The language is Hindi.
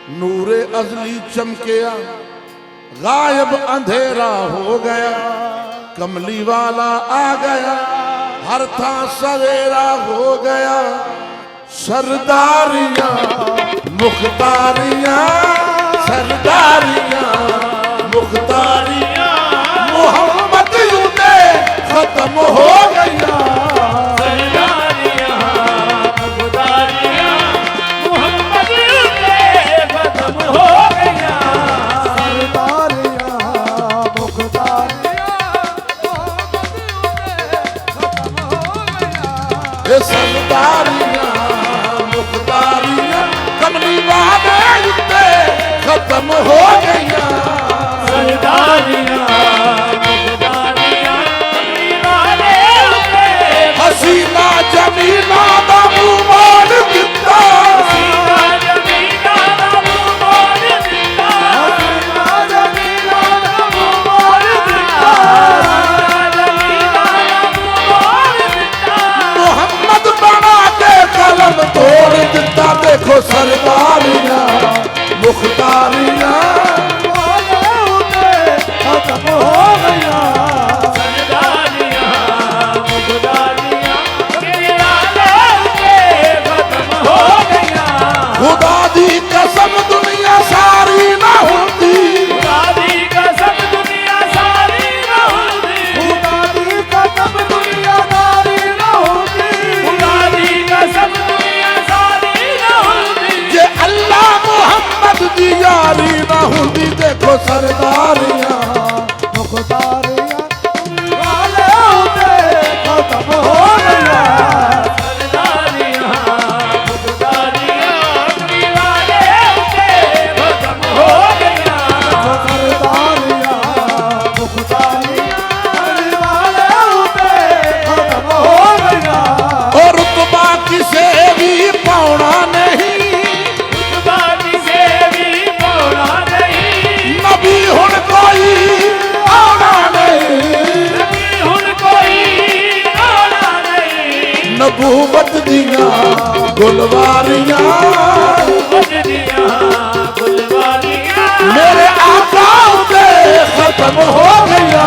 नूरे अजली चमकिया, गायब अंधेरा हो गया, कमली वाला आ गया, हर था सवेरा हो गया। सरदारियां मुख्तारियां, सरदारियां मुख्तारियां, मोहम्मद यूं खत्म हो गया। सरदारियां मुख्तारियां, कमली वाले युद्धे खत्म हो गया। सरदारियां मुख्तारियां, कमली वाले युद्धे हसीना जमीला दा मुंह मोड़ दिता, हसीना जमीला दा मुंह मोड़ दिता, हसीना जमीला दा मुंह मोड़ दिता, कलम तोड़ दिता। देखो सरदारियां मुख्तारियां खत्म हो गया। सरदारियां मुख्तारियां, खत्म हो गया। खुदा दी कसम दुनिया सारी ना होती, खुदा दी कसम दुनिया सारी ना होती, खुदा दी कसम दुनिया सारी ना होती, खुदा दी कसम दी यारी ना होती। देखो सरदारियां मुख्तारियां, वाले होते खत्म हो गया। सरदारियां मुख्तारियां, वाले होते खत्म हो गया। सरदारियां मुख्तारियां, वाले होते खत्म हो गया। और रुतबा किसे भी पाना नहीं, नबूवत दिया गुलवारियां, मेरे आका दे खत्म हो गया।